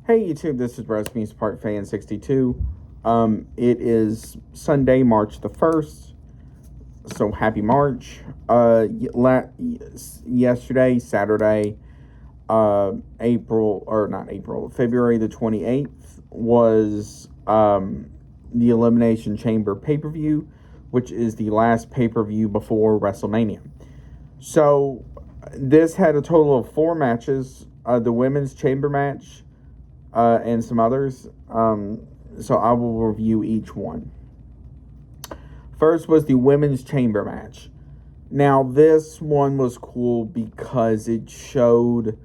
Hey YouTube, this is Rasmus Park Fan 62. It is Sunday, March the 1st. So happy March. Yesterday, Saturday, February the 28th was the Elimination Chamber pay-per-view, which is the last pay-per-view before WrestleMania. So this had a total of 4 matches. The women's chamber match, and some others. So I will review each one. First was the women's chamber match. Now, this one was cool because it showed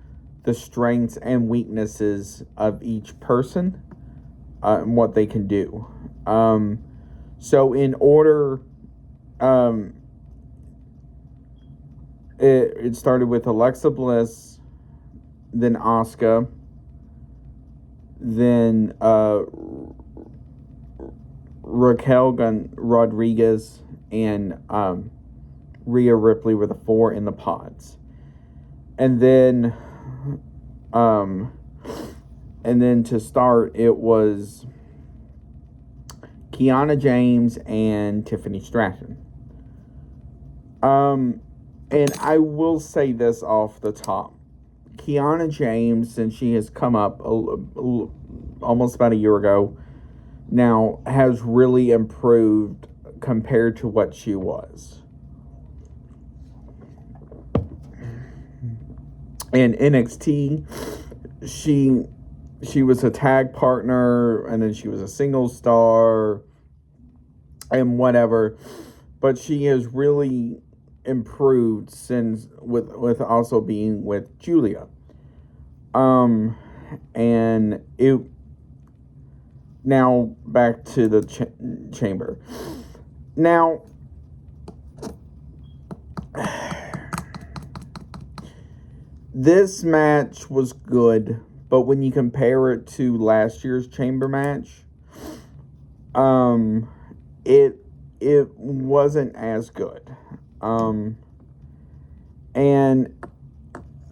the strengths and weaknesses of each person and what they can do. So in order, it started with Alexa Bliss, then Asuka, then Raquel Rodriguez and Rhea Ripley were the 4 in the pods. And then to start, it was Kiana James and Tiffany Stratton. And I will say this off the top. Kiana James, since she has come up almost about a year ago now, has really improved compared to what she was. In NXT, she was a tag partner, and then she was a single star, and whatever. But she has really improved since with also being with Julia. And it now back to the chamber. Now, this match was good, but when you compare it to last year's chamber match, it wasn't as good. And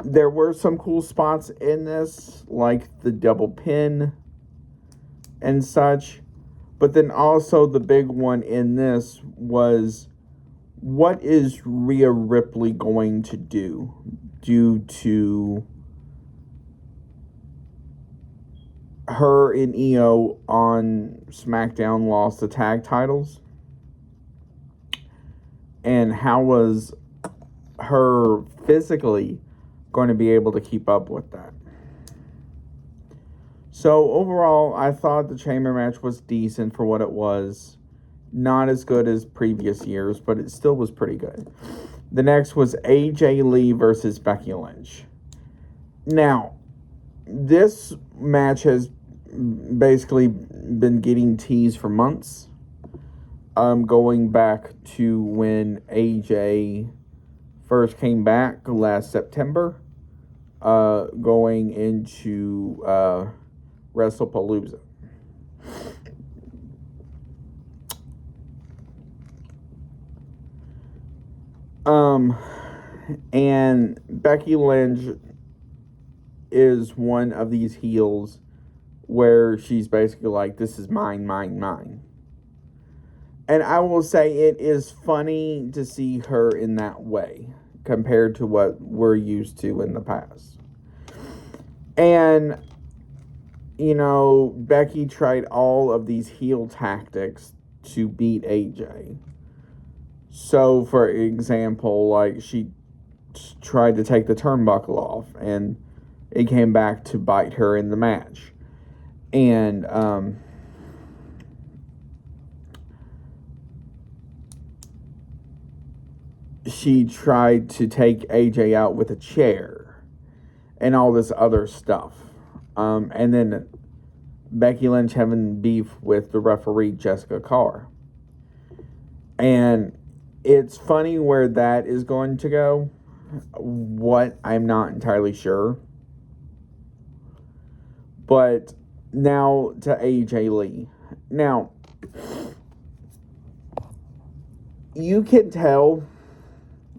there were some cool spots in this, like the double pin and such. But then also the big one in this was, what is Rhea Ripley going to do due to her and Io on SmackDown lost the tag titles? And how was her physically going to be able to keep up with that? So overall, I thought the chamber match was decent for what it was. Not as good as previous years, but it still was pretty good. The next was AJ Lee versus Becky Lynch. Now, this match has basically been getting teased for months. Going back to when AJ first came back last September, going into WrestlePalooza. And Becky Lynch is one of these heels where she's basically like, this is mine, mine, mine. And I will say it is funny to see her in that way compared to what we're used to in the past. And, you know, Becky tried all of these heel tactics to beat AJ. So, for example, like, she tried to take the turnbuckle off, and it came back to bite her in the match. And, she tried to take AJ out with a chair and all this other stuff. And then Becky Lynch having beef with the referee, Jessica Carr. And it's funny where that is going to go. What, I'm not entirely sure. But now to AJ Lee. Now, you can tell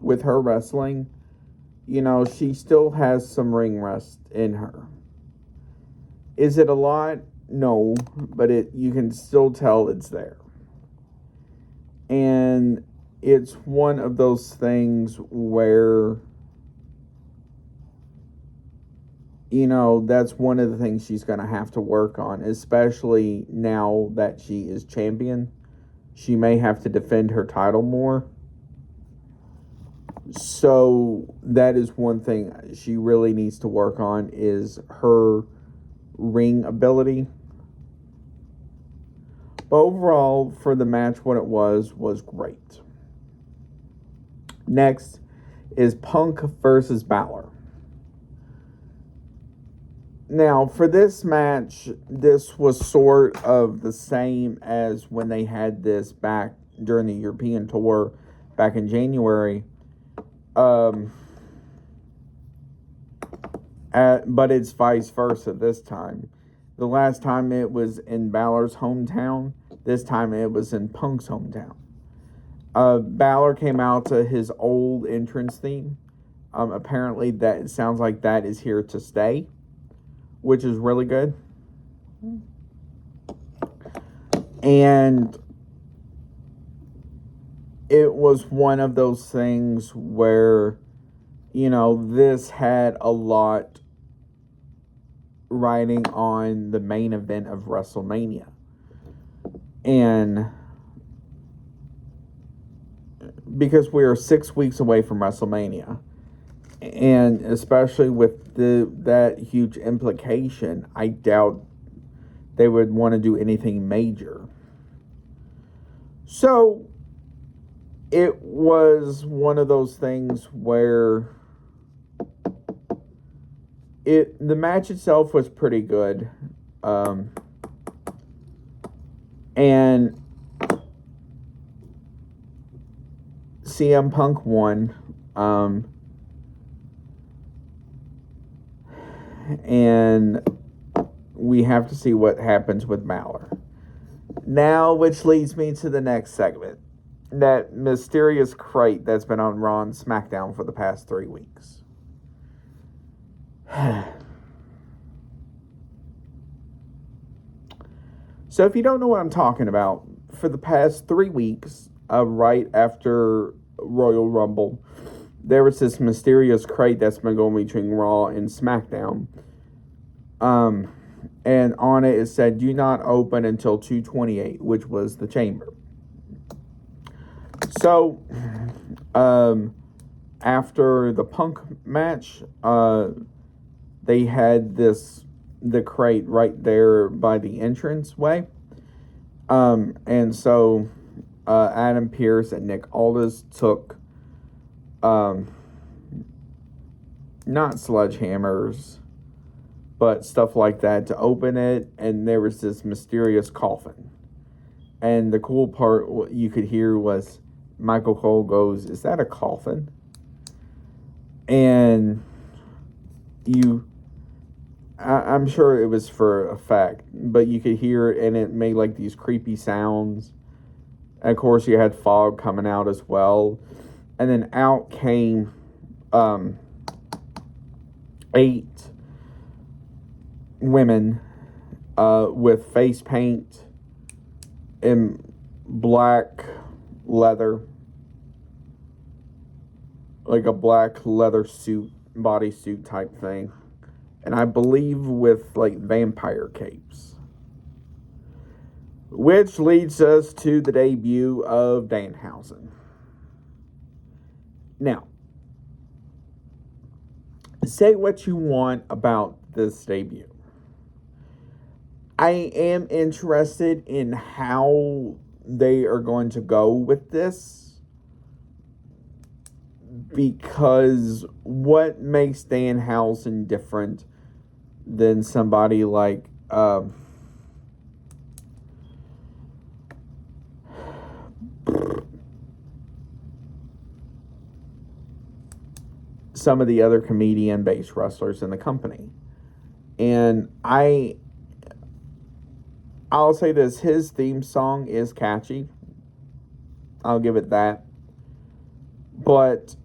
with her wrestling, you know, she still has some ring rust in her. Is it a lot? No, but you can still tell it's there. And it's one of those things where, that's one of the things she's going to have to work on, especially now that she is champion. She may have to defend her title more. So that is one thing she really needs to work on, is her ring ability. But overall, for the match, what it was great. Next is Punk versus Balor. Now, for this match, this was sort of the same as when they had this back during the European tour back in January. But it's vice versa this time. The last time it was in Balor's hometown. This time it was in Punk's hometown. Balor came out to his old entrance theme. Apparently, that it sounds like that is here to stay, which is really good. And it was one of those things where, this had a lot riding on the main event of WrestleMania. And because we are 6 weeks away from WrestleMania, and especially with that huge implication, I doubt they would want to do anything major. So it was one of those things where the match itself was pretty good. And CM Punk won. And we have to see what happens with Balor. Now, which leads me to the next segment. That mysterious crate that's been on Raw and SmackDown for the past 3 weeks. So if you don't know what I'm talking about, for the past 3 weeks, right after Royal Rumble, there was this mysterious crate that's been going between Raw and SmackDown. And on it said, do not open until 2/28, which was the Chamber. So, after the Punk match, they had the crate right there by the entranceway. And so, Adam Pearce and Nick Aldis took, not sledgehammers, but stuff like that to open it, and there was this mysterious coffin. And the cool part, what you could hear was Michael Cole goes, "Is that a coffin?" And I'm sure it was for effect, but you could hear it, and it made like these creepy sounds. And of course, you had fog coming out as well. And then out came 8 women with face paint in black leather, like a black leather suit, bodysuit type thing. And I believe with like vampire capes. Which leads us to the debut of Danhausen. Now, say what you want about this debut. I am interested in how they are going to go with this, because what makes Danhausen different than somebody like some of the other comedian-based wrestlers in the company? And I'll say this, his theme song is catchy. I'll give it that. But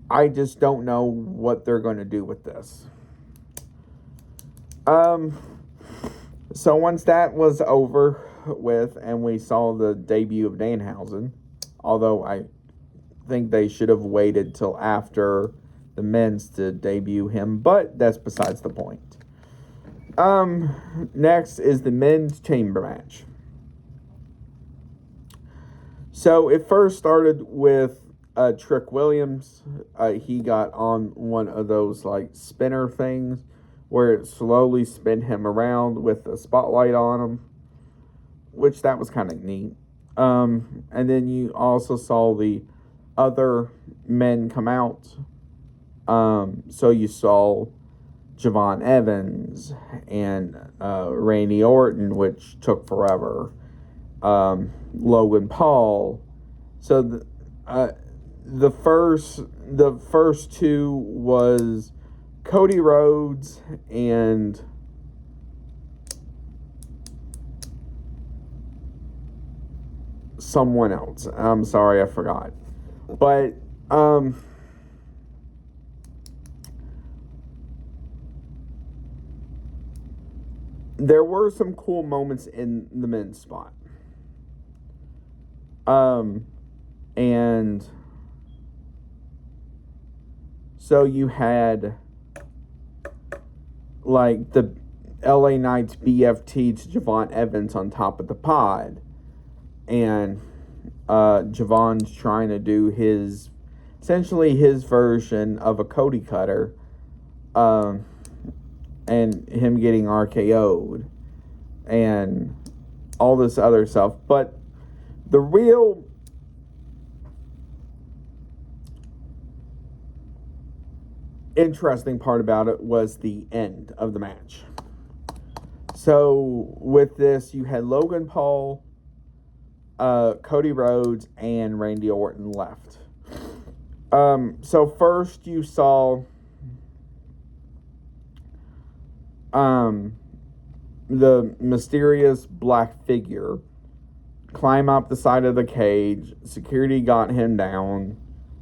I just don't know what they're going to do with this. So once that was over with and we saw the debut of Danhausen, although I think they should have waited till after the men's to debut him, but that's besides the point. Next is the men's chamber match. So it first started with Trick Williams. He got on one of those like spinner things where it slowly spin him around with a spotlight on him, which that was kind of neat. And then you also saw the other men come out. So you saw Javon Evans and Randy Orton, which took forever. Logan Paul. So the first two was Cody Rhodes and someone else. I'm sorry, I forgot. But there were some cool moments in the men's spot. And so you had like the LA Knights BFT to Javon Evans on top of the pod. And Javon's trying to do essentially his version of a Cody cutter. And him getting RKO'd. And all this other stuff. But the real interesting part about it was the end of the match. So with this, you had Logan Paul, Cody Rhodes, and Randy Orton left. So first you saw the mysterious black figure climb up the side of the cage. Security got him down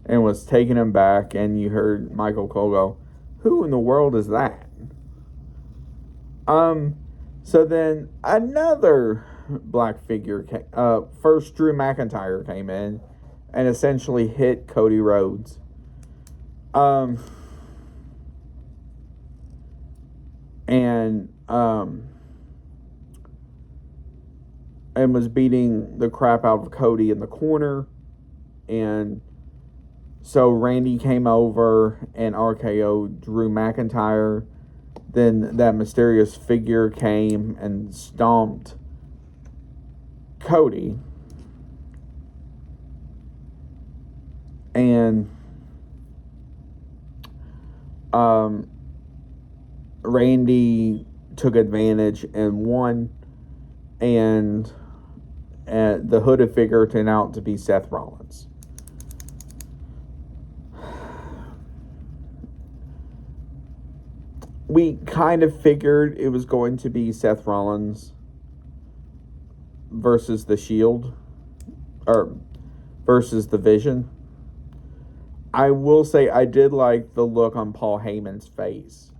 and was taking him back, and you heard Michael Cole go, "Who in the world is that?" So then another black figure first Drew McIntyre came in and essentially hit Cody Rhodes. And was beating the crap out of Cody in the corner. And so Randy came over and RKO'd Drew McIntyre. Then that mysterious figure came and stomped Cody. And Randy took advantage and won. And the hooded figure turned out to be Seth Rollins. We kind of figured it was going to be Seth Rollins versus the Shield, or versus the Vision. I will say I did like the look on Paul Heyman's face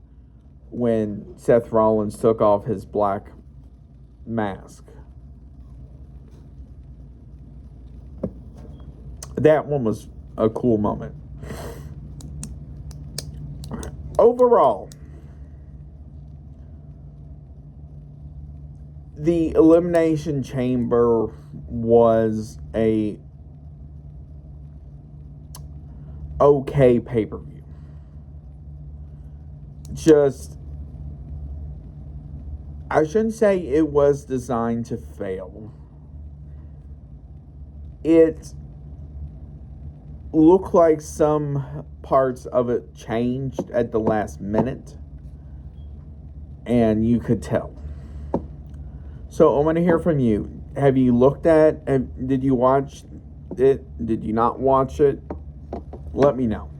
when Seth Rollins took off his black mask. That one was a cool moment. Overall, the Elimination Chamber was a okay pay-per-view. I shouldn't say it was designed to fail. It looked like some parts of it changed at the last minute, and you could tell. So I want to hear from you. Have you looked at? Did you watch it? Did you not watch it? Let me know.